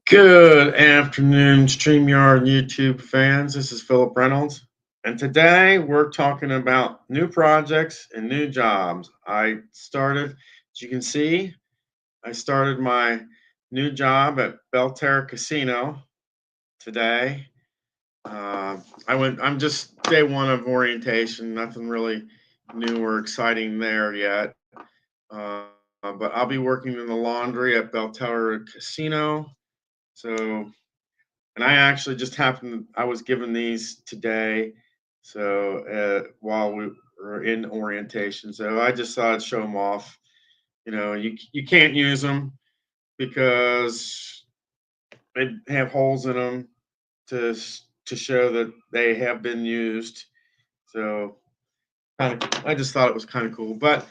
Good afternoon, StreamYard YouTube fans. This is Philip Reynolds, and today we're talking about new projects and new jobs. As you can see, I started my new job at Belterra Casino today. I'm just day one of orientation, nothing really new or exciting there yet. But I'll be working in the laundry at Belterra Casino. So, and I actually just happened, I was given these today. So, while we were in orientation, so I just thought I'd show them off. You can't use them because they have holes in them to show that they have been used. So, I just thought it was kind of cool. But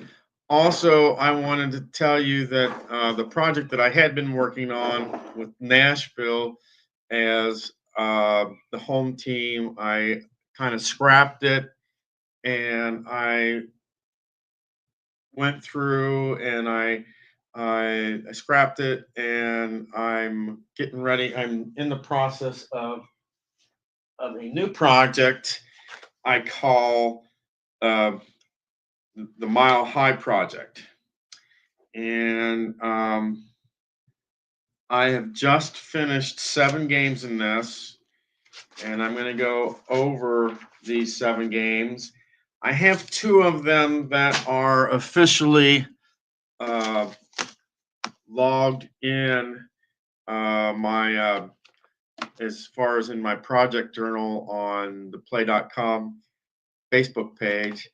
also, I wanted to tell you that the project that I had been working on with Nashville as the home team, I kind of scrapped it, and I went through and I scrapped it, and I'm getting ready. I'm in the process of a new project I call uh, the Mile High Project, and I have just finished 7 games in this, and I'm going to go over these 7 games. I have 2 of them that are officially uh, logged in my as far as in my project journal on the play.com Facebook page,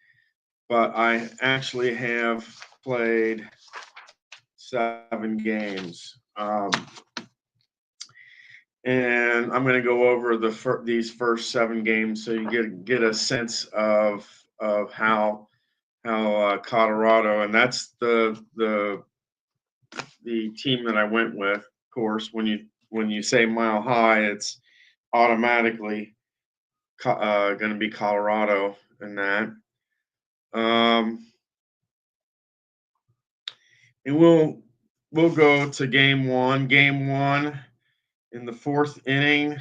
but I actually have played 7 games. And I'm going to go over these first 7 games so you get a sense of how Colorado, and that's the team that I went with. Of course, when you say Mile High, it's automatically going to be Colorado in that. And we'll go to game one. Game one in the 4th inning.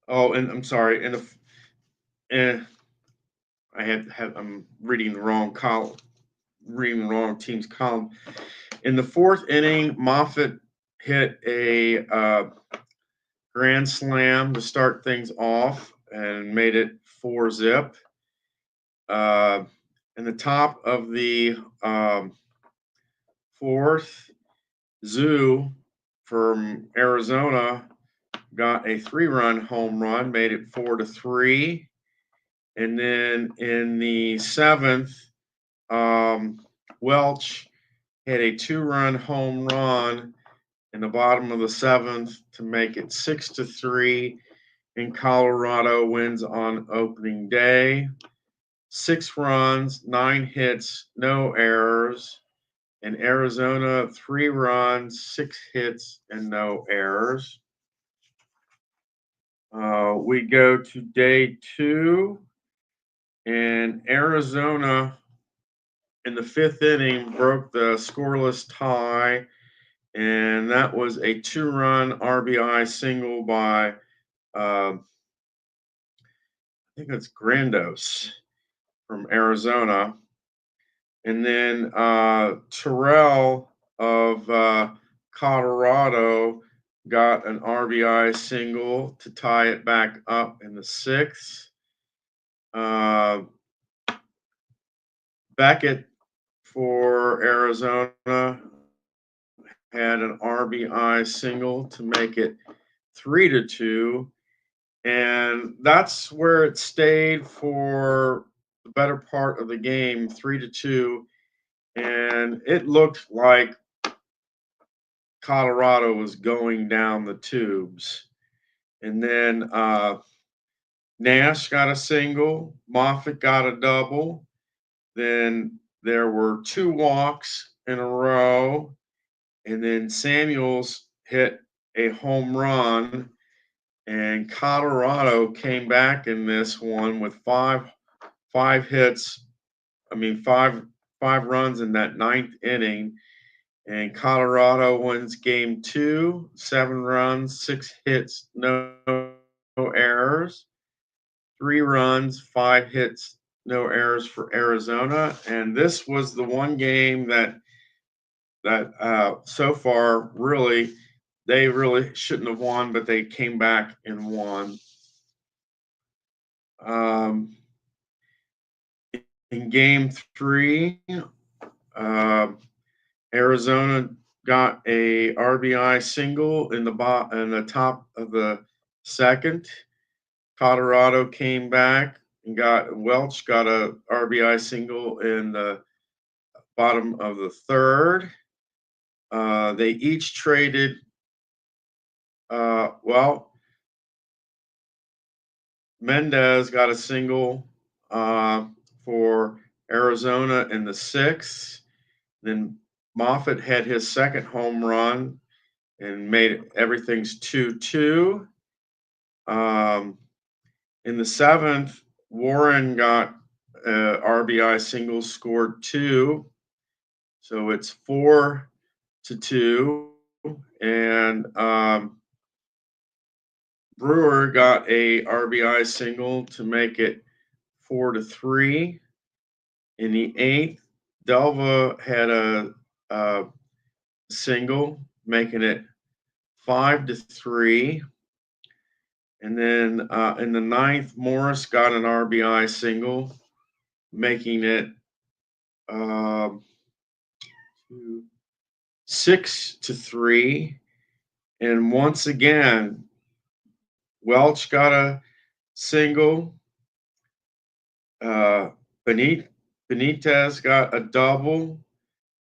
Oh, and I'm sorry. I'm reading the wrong column, reading the wrong team's column. In the 4th inning, Moffitt hit a grand slam to start things off and made it 4-zip. In the top of the 4th, Zoo from Arizona got a 3-run home run, made it 4-3. And then in the 7th, Welch had a 2-run home run in the bottom of the 7th to make it 6-3. And Colorado wins on opening day. 6 runs, 9 hits, no errors. In Arizona, 3 runs, 6 hits, and no errors. We go to day 2, and Arizona in the 5th inning broke the scoreless tie, and that was a 2-run RBI single by I think it's Grandos from Arizona. And then Terrell of Colorado got an RBI single to tie it back up in the 6th. Beckett for Arizona had an RBI single to make it 3-2. And that's where it stayed for the better part of the game, 3-2. And it looked like Colorado was going down the tubes. And then Nash got a single, Moffitt got a double. Then there were 2 walks in a row. And then Samuels hit a home run, and Colorado came back in this one with five hits. I mean, five runs in that ninth inning, and Colorado wins game two, 7 runs, 6 hits, no errors, 3 runs, 5 hits, no errors for Arizona. And this was the one game that so far they really shouldn't have won, but they came back and won. Um, in game three, uh, Arizona got a RBI single in the top of the second. Colorado came back and Welch got a RBI single in the bottom of the third. They each traded. Well, Mendez got a single for Arizona in the sixth. Then Moffitt had his second home run and made everything's 2-2. In the seventh, Warren got RBI single, scored 2. So it's 4-2. And Brewer got a RBI single to make it 4-3. In the eighth, Delva had a single, making it 5-3. And then in the ninth, Morris got an RBI single, making it 6-3. And once again, Welch got a single. Benitez got a double.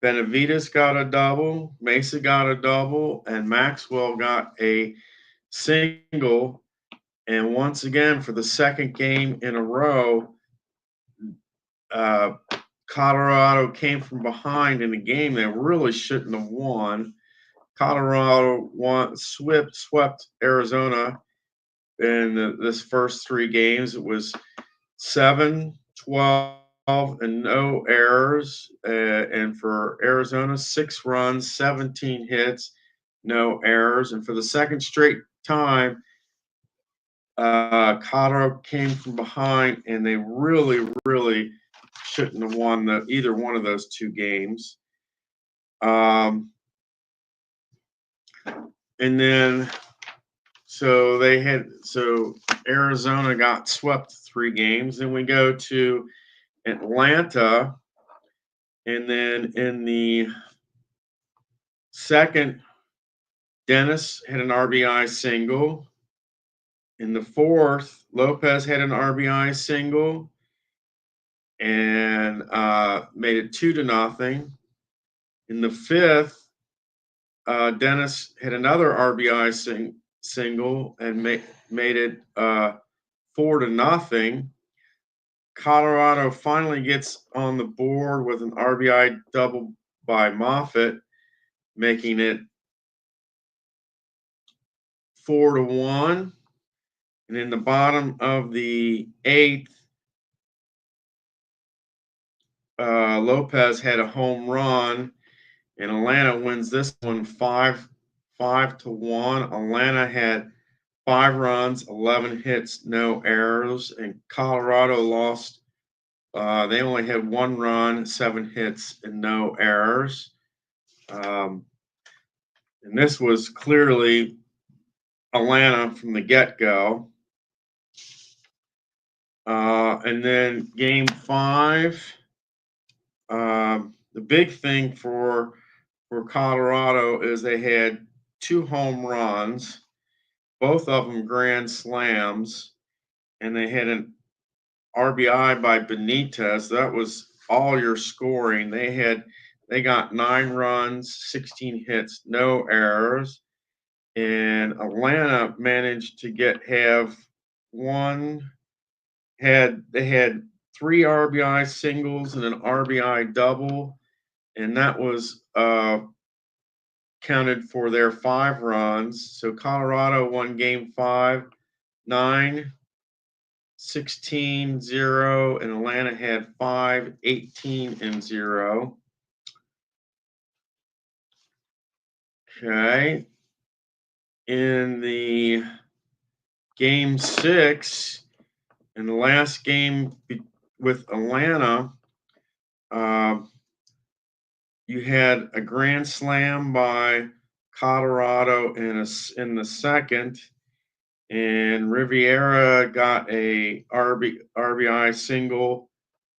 Benavides got a double. Mesa got a double. And Maxwell got a single. And once again, for the second game in a row, Colorado came from behind in a game they really shouldn't have won. Colorado swept Arizona in this first 3 games. It was 7-12 and no errors. And for Arizona, 6 runs, 17 hits, no errors. And for the second straight time, Colorado came from behind, and they really shouldn't have won either one of those 2 games. And then so Arizona got swept 3 games. Then we go to Atlanta, and then in the second, Dennis had an RBI single. In the fourth, Lopez had an RBI single and made it 2-0. In the fifth, Dennis had another RBI single and made it 4-0. Colorado finally gets on the board with an RBI double by Moffitt, making it 4-1. And in the bottom of the eighth, Lopez had a home run, and Atlanta wins this one 5-1. Atlanta had 5 runs, 11 hits, no errors, and Colorado lost. They only had 1 run, 7 hits, and no errors. And this was clearly Atlanta from the get-go. And then game 5, the big thing for Colorado is they had 2 home runs, both of them grand slams, and they had an RBI by Benitez. That was all your scoring. They got 9 runs, 16 hits, no errors, and Atlanta managed to they had 3 RBI singles and an RBI double, and that was counted for their 5 runs. So Colorado won game 5, 9, 16, 0, and Atlanta had 5, 18, and 0. Okay. In the game 6, in the last game with Atlanta, you had a grand slam by Colorado in the second, and Riviera got a RBI single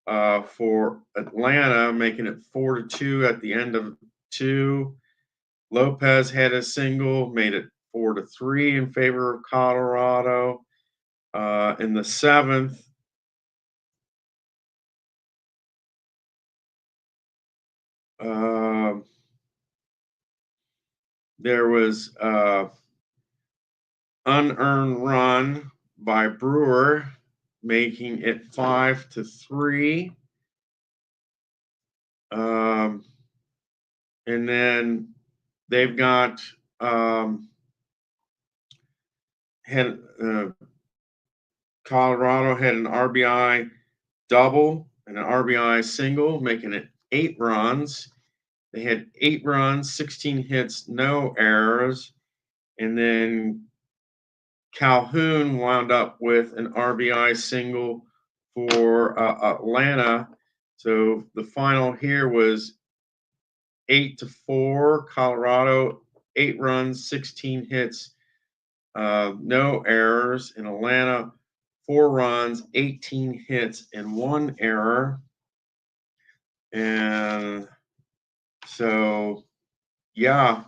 for Atlanta, making it 4-2 at the end of 2. Lopez had a single, made it 4-3 in favor of Colorado. In the 7th, there was unearned run by Brewer, making it 5-3. And then they've got Colorado had an RBI double and an RBI single, making it 8 runs. They had 8 runs, 16 hits, no errors. And then Calhoun wound up with an RBI single for Atlanta. So the final here was 8-4. Colorado, 8 runs, 16 hits, no errors. In Atlanta, 4 runs, 18 hits, and 1 error. And so, yeah,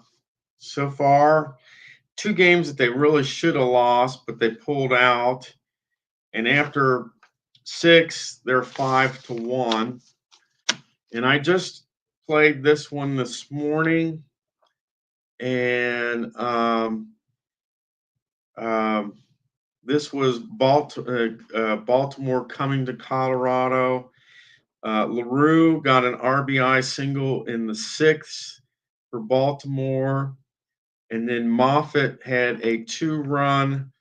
so far, 2 games that they really should have lost, but they pulled out. And after 6, they're 5-1. And I just played this one this morning, and this was Baltimore coming to Colorado. LaRue got an RBI single in the 6th for Baltimore. And then Moffitt had a 2-run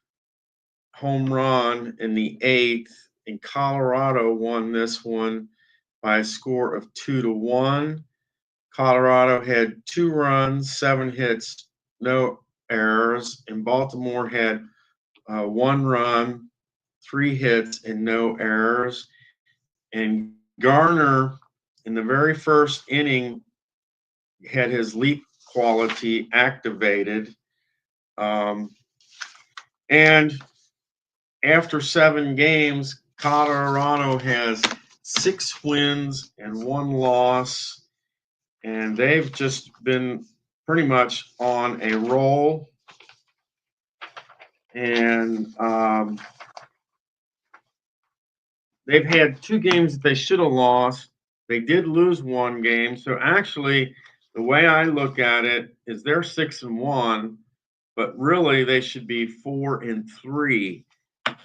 home run in the 8th. And Colorado won this one by a score of 2-1. Colorado had 2 runs, 7 hits, no errors. And Baltimore had 1 run, 3 hits, and no errors. And Garner, in the very first inning, had his leap quality activated. And after 7 games, Colorado has 6 wins and 1 loss. And they've just been pretty much on a roll. And they've had 2 games that they should have lost. They did lose 1 game. So actually, the way I look at it is they're 6-1, but really they should be 4-3.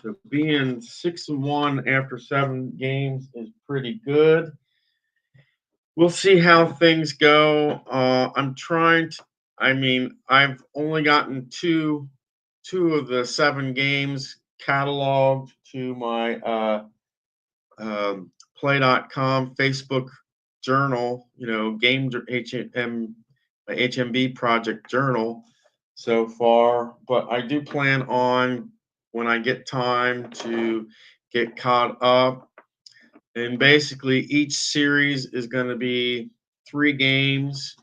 So being 6-1 after 7 games is pretty good. We'll see how things go. I'm trying to. I've only gotten two of the 7 games cataloged to my Play.com Facebook journal, game my HMB project journal so far. But I do plan on, when I get time, to get caught up. And basically, each series is going to be 3 games,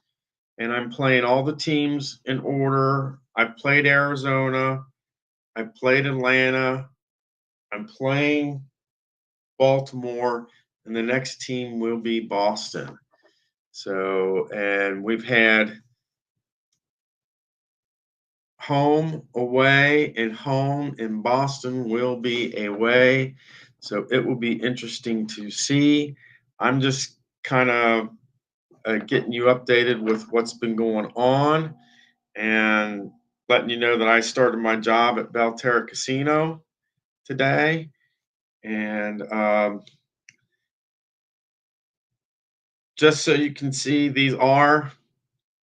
and I'm playing all the teams in order. I've played Arizona, I've played Atlanta, I'm playing Baltimore, and the next team will be Boston. So, and we've had home, away, and home, and Boston will be away. So it will be interesting to see. I'm just kind of getting you updated with what's been going on and letting you know that I started my job at Belterra Casino today. And just so you can see, these are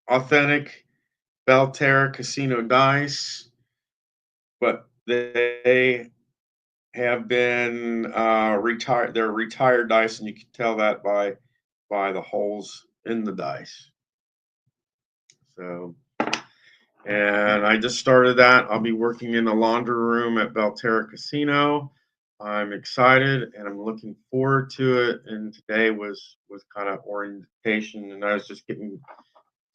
authentic Belterra Casino Dice, but they have been retired. They're retired dice, and you can tell that by the holes in the dice. So, and I just started that. I'll be working in the laundry room at Belterra Casino. I'm excited and I'm looking forward to it. And today was kind of orientation, and I was just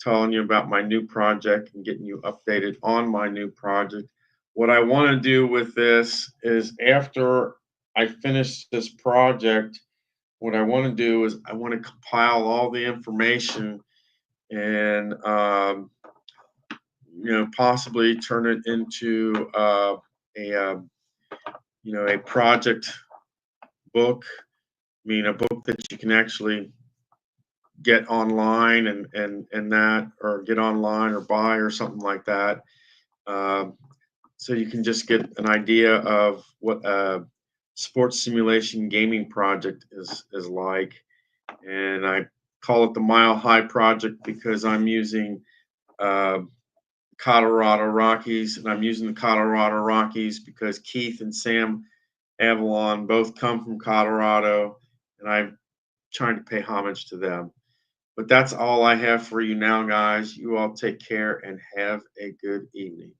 telling you about my new project and getting you updated on my new project. What I want to do with this is after I finish this project, what I want to do is I want to compile all the information and possibly turn it into a a project book. I mean, a book that you can actually get online and that, or get online or buy or something like that. Um, so you can just get an idea of what a sports simulation gaming project is like. And I call it the Mile High Project because I'm using uh, Colorado Rockies, and I'm using the Colorado Rockies because Keith and Sam Avalon both come from Colorado, and I'm trying to pay homage to them. But that's all I have for you now, guys. You all take care and have a good evening.